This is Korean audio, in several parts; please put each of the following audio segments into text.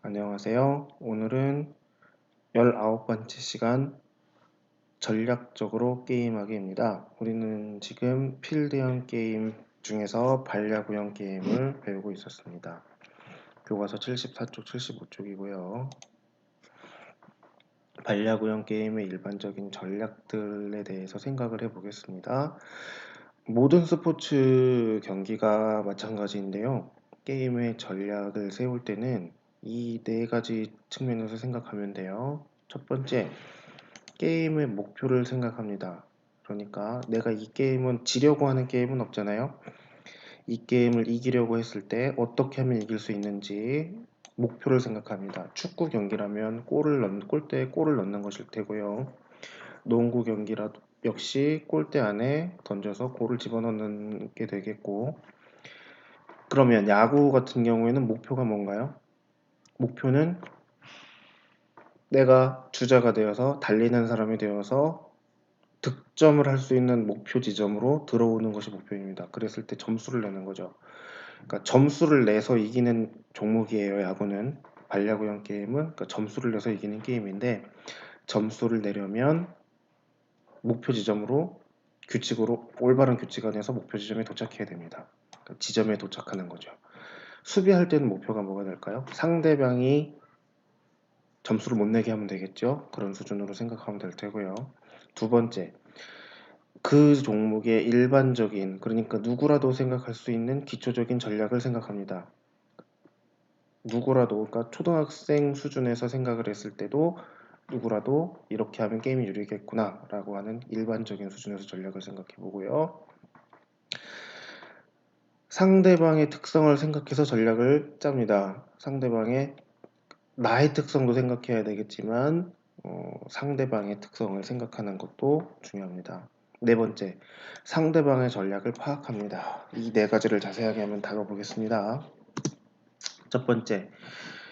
안녕하세요. 오늘은 19번째 시간 전략적으로 게임하기입니다. 우리는 지금 필드형 게임 중에서 반야구형 게임을 배우고 있었습니다. 교과서 74쪽, 75쪽이고요. 반야구형 게임의 일반적인 전략들에 대해서 생각을 해보겠습니다. 모든 스포츠 경기가 마찬가지인데요. 게임의 전략을 세울 때는 이 네 가지 측면에서 생각하면 돼요. 첫 번째, 게임의 목표를 생각합니다. 그러니까 내가 이 게임은 지려고 하는 게임은 없잖아요. 이 게임을 이기려고 했을 때 어떻게 하면 이길 수 있는지 목표를 생각합니다. 축구 경기라면 골대에 골을 넣는 것일 테고요. 농구 경기라도 역시 골대 안에 던져서 골을 집어넣는 게 되겠고, 그러면 야구 같은 경우에는 목표가 뭔가요? 목표는 내가 주자가 되어서 달리는 사람이 되어서 득점을 할 수 있는 목표 지점으로 들어오는 것이 목표입니다. 그랬을 때 점수를 내는 거죠. 그러니까 점수를 내서 이기는 종목이에요. 야구는. 반야구형 게임은 그러니까 점수를 내서 이기는 게임인데, 점수를 내려면 목표 지점으로 규칙으로 올바른 규칙 안에서 목표 지점에 도착해야 됩니다. 그러니까 지점에 도착하는 거죠. 수비할 때는 목표가 뭐가 될까요? 상대방이 점수를 못 내게 하면 되겠죠. 그런 수준으로 생각하면 될 테고요. 두 번째, 그 종목의 일반적인, 그러니까 누구라도 생각할 수 있는 기초적인 전략을 생각합니다. 누구라도, 그러니까 초등학생 수준에서 생각을 했을 때도 누구라도 이렇게 하면 게임이 유리겠구나 라고 하는 일반적인 수준에서 전략을 생각해 보고요. 상대방의 특성을 생각해서 전략을 짭니다. 상대방의 나의 특성도 생각해야 되겠지만 상대방의 특성을 생각하는 것도 중요합니다. 네 번째, 상대방의 전략을 파악합니다. 이 네 가지를 자세하게 한번 다뤄보겠습니다. 첫 번째,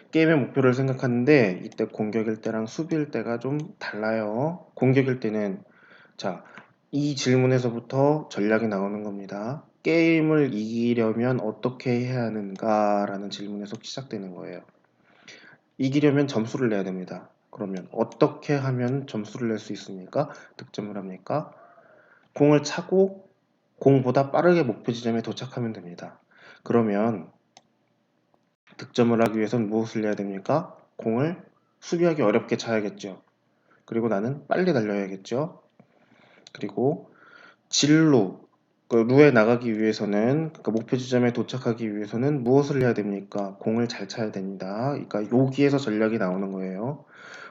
게임의 목표를 생각하는데 이때 공격일 때랑 수비일 때가 좀 달라요. 공격일 때는 자, 이 질문에서부터 전략이 나오는 겁니다. 게임을 이기려면 어떻게 해야 하는가 라는 질문에서 시작되는 거예요. 이기려면 점수를 내야 됩니다. 그러면 어떻게 하면 점수를 낼 수 있습니까? 득점을 합니까? 공을 차고 공보다 빠르게 목표 지점에 도착하면 됩니다. 그러면 득점을 하기 위해서는 무엇을 해야 됩니까? 공을 수비하기 어렵게 차야겠죠. 그리고 나는 빨리 달려야겠죠. 그리고 진루, 그 루에 나가기 위해서는, 그 목표 지점에 도착하기 위해서는 무엇을 해야 됩니까? 공을 잘 차야 됩니다. 그러니까 여기에서 전략이 나오는 거예요.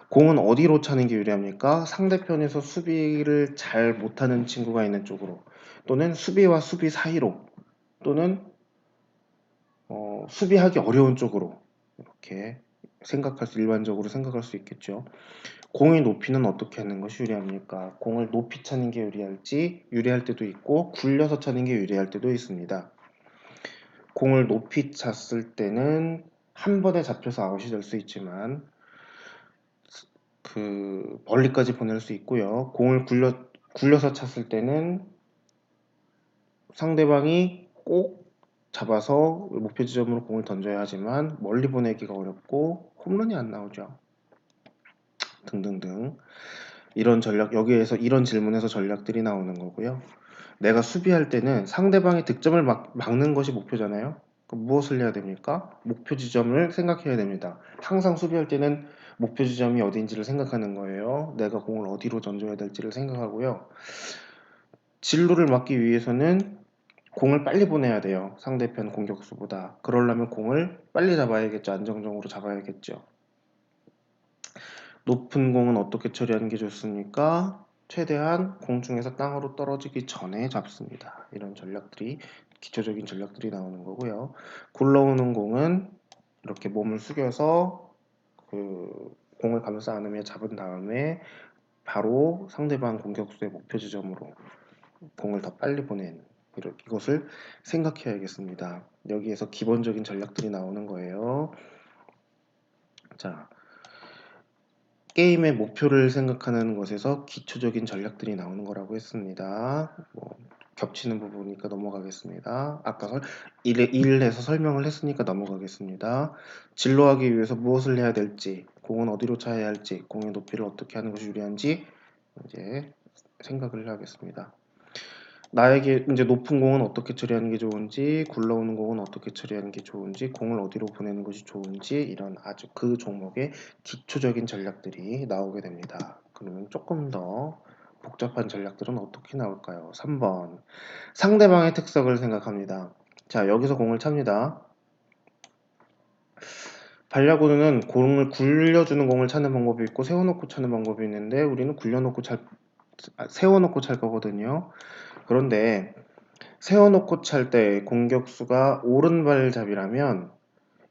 공은 어디로 차는 게 유리합니까? 상대편에서 수비를 잘 못하는 친구가 있는 쪽으로, 또는 수비와 수비 사이로, 또는 수비하기 어려운 쪽으로 이렇게 일반적으로 생각할 수 있겠죠. 공의 높이는 어떻게 하는 것이 유리합니까? 공을 높이 차는 게 유리할 때도 있고 굴려서 차는 게 유리할 때도 있습니다. 공을 높이 찼을 때는 한 번에 잡혀서 아웃이 될 수 있지만 그 멀리까지 보낼 수 있고요. 공을 굴려서 찼을 때는 상대방이 꼭 잡아서 목표 지점으로 공을 던져야 하지만 멀리 보내기가 어렵고 홈런이 안 나오죠. 등등등. 이런 전략, 여기에서 이런 질문에서 전략들이 나오는 거고요. 내가 수비할 때는 상대방의 득점을 막는 것이 목표잖아요. 그럼 무엇을 해야 됩니까? 목표 지점을 생각해야 됩니다. 항상 수비할 때는 목표 지점이 어디인지를 생각하는 거예요. 내가 공을 어디로 던져야 될지를 생각하고요. 진루를 막기 위해서는 공을 빨리 보내야 돼요. 상대편 공격수보다. 그러려면 공을 빨리 잡아야겠죠. 안정적으로 잡아야겠죠. 높은 공은 어떻게 처리하는 게 좋습니까? 최대한 공중에서 땅으로 떨어지기 전에 잡습니다. 이런 전략들이, 기초적인 전략들이 나오는 거고요. 굴러오는 공은 이렇게 몸을 숙여서 그 공을 감싸 안으며 잡은 다음에 바로 상대방 공격수의 목표 지점으로 공을 더 빨리 보낸, 이것을 생각해야겠습니다. 여기에서 기본적인 전략들이 나오는 거예요. 자, 게임의 목표를 생각하는 것에서 기초적인 전략들이 나오는 거라고 했습니다. 겹치는 부분이니까 넘어가겠습니다. 아까 1에서 설명을 했으니까 넘어가겠습니다. 진로하기 위해서 무엇을 해야 될지, 공은 어디로 차야 할지, 공의 높이를 어떻게 하는 것이 유리한지 이제 생각을 하겠습니다. 나에게 이제 높은 공은 어떻게 처리하는 게 좋은지, 굴러오는 공은 어떻게 처리하는 게 좋은지, 공을 어디로 보내는 것이 좋은지 이런 아주 그 종목의 기초적인 전략들이 나오게 됩니다. 그러면 조금 더 복잡한 전략들은 어떻게 나올까요? 3번 상대방의 특성을 생각합니다. 자, 여기서 공을 찹니다. 발야구는 공을 굴려주는 공을 찾는 방법이 있고 세워놓고 차는 방법이 있는데 우리는 세워놓고 찰 거거든요. 그런데 세워놓고 찰 때 공격수가 오른발잡이라면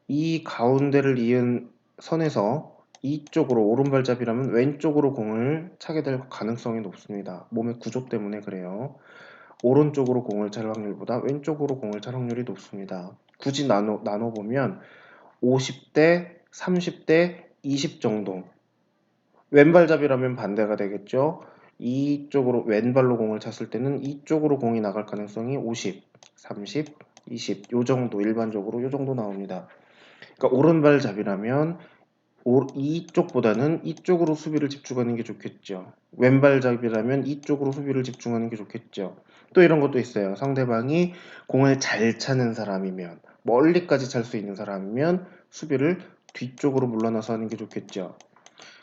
이 가운데를 이은 선에서 이쪽으로 오른발잡이라면 왼쪽으로 공을 차게 될 가능성이 높습니다. 몸의 구조 때문에 그래요. 오른쪽으로 공을 찰 확률보다 왼쪽으로 공을 찰 확률이 높습니다. 굳이 나눠보면 50대, 30대, 20 정도. 왼발잡이라면 반대가 되겠죠. 이쪽으로 왼발로 공을 찼을 때는 이쪽으로 공이 나갈 가능성이 50, 30, 20 요 정도 일반적으로 요 정도 나옵니다. 그러니까 오른발잡이라면 이쪽보다는 이쪽으로 수비를 집중하는 게 좋겠죠. 왼발잡이라면 이쪽으로 수비를 집중하는 게 좋겠죠. 또 이런 것도 있어요. 상대방이 공을 잘 차는 사람이면 멀리까지 찰 수 있는 사람이면 수비를 뒤쪽으로 물러나서 하는 게 좋겠죠.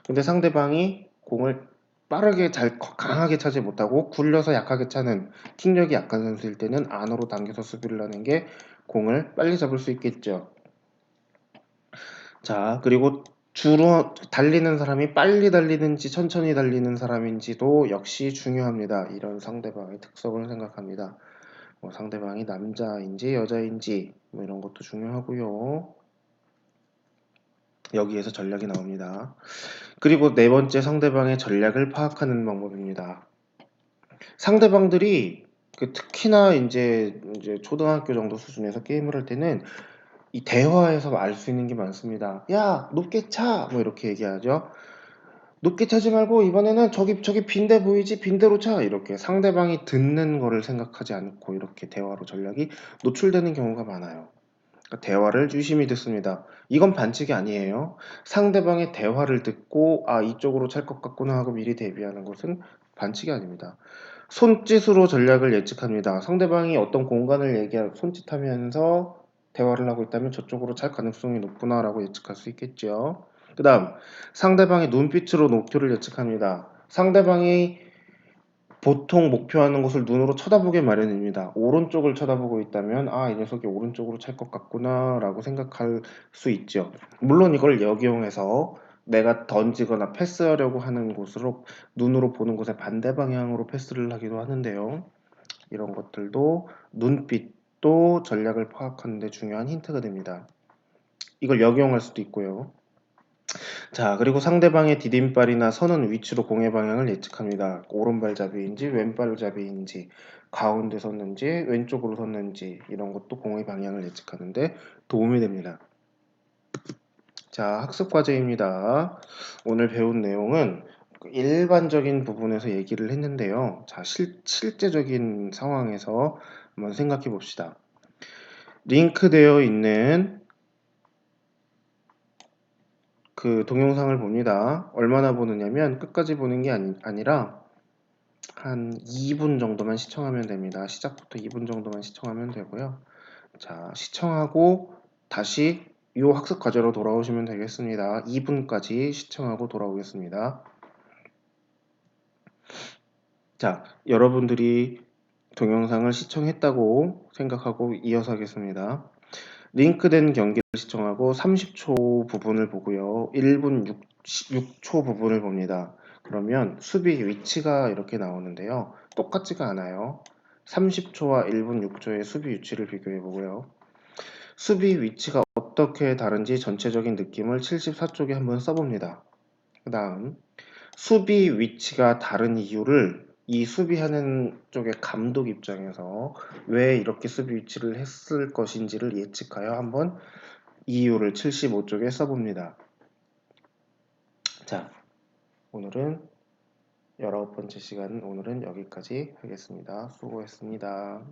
근데 상대방이 공을 빠르게 강하게 차지 못하고 굴려서 약하게 차는 킥력이 약한 선수일 때는 안으로 당겨서 수비를 하는 게 공을 빨리 잡을 수 있겠죠. 자, 그리고 주로 달리는 사람이 빨리 달리는지 천천히 달리는 사람인지도 역시 중요합니다. 이런 상대방의 특성을 생각합니다. 뭐 상대방이 남자인지 여자인지 뭐 이런 것도 중요하고요. 여기에서 전략이 나옵니다. 그리고 네 번째 상대방의 전략을 파악하는 방법입니다. 상대방들이 특히나 이제 초등학교 정도 수준에서 게임을 할 때는 이 대화에서 알 수 있는 게 많습니다. 야, 높게 차! 뭐 이렇게 얘기하죠. 높게 차지 말고 이번에는 저기 빈대 보이지? 빈대로 차! 이렇게 상대방이 듣는 거를 생각하지 않고 이렇게 대화로 전략이 노출되는 경우가 많아요. 그러니까 대화를 유심히 듣습니다. 이건 반칙이 아니에요. 상대방의 대화를 듣고 이쪽으로 찰 것 같구나 하고 미리 대비하는 것은 반칙이 아닙니다. 손짓으로 전략을 예측합니다. 상대방이 어떤 공간을 손짓하면서 대화를 하고 있다면 저쪽으로 찰 가능성이 높구나라고 예측할 수 있겠죠. 그 다음 상대방의 눈빛으로 목표를 예측합니다. 상대방이 보통 목표하는 곳을 눈으로 쳐다보게 마련입니다. 오른쪽을 쳐다보고 있다면 이 녀석이 오른쪽으로 찰 것 같구나 라고 생각할 수 있죠. 물론 이걸 역이용해서 내가 던지거나 패스하려고 하는 곳으로 눈으로 보는 곳의 반대 방향으로 패스를 하기도 하는데요. 이런 것들도 눈빛도 전략을 파악하는 데 중요한 힌트가 됩니다. 이걸 역이용할 수도 있고요. 자, 그리고 상대방의 디딤발이나 서는 위치로 공의 방향을 예측합니다. 오른발잡이인지 왼발잡이인지 가운데 섰는지 왼쪽으로 섰는지 이런 것도 공의 방향을 예측하는데 도움이 됩니다. 자, 학습 과제입니다. 오늘 배운 내용은 일반적인 부분에서 얘기를 했는데요. 자, 실제적인 상황에서 한번 생각해 봅시다. 링크되어 있는 그 동영상을 봅니다. 얼마나 보느냐면 끝까지 보는 게 아니라 한 2분 정도만 시청하면 됩니다. 시작부터 2분 정도만 시청하면 되고요. 자, 시청하고 다시 이 학습 과제로 돌아오시면 되겠습니다. 2분까지 시청하고 돌아오겠습니다. 자, 여러분들이 동영상을 시청했다고 생각하고 이어서 하겠습니다. 링크된 경기를 시청하고 30초 부분을 보고요. 1분 6초 부분을 봅니다. 그러면 수비 위치가 이렇게 나오는데요. 똑같지가 않아요. 30초와 1분 6초의 수비 위치를 비교해 보고요. 수비 위치가 어떻게 다른지 전체적인 느낌을 74쪽에 한번 써봅니다. 그 다음 수비 위치가 다른 이유를 이 수비하는 쪽의 감독 입장에서 왜 이렇게 수비 위치를 했을 것인지를 예측하여 한번 이유를 75쪽에 써봅니다. 자, 오늘은 19번째 시간 오늘은 여기까지 하겠습니다. 수고했습니다.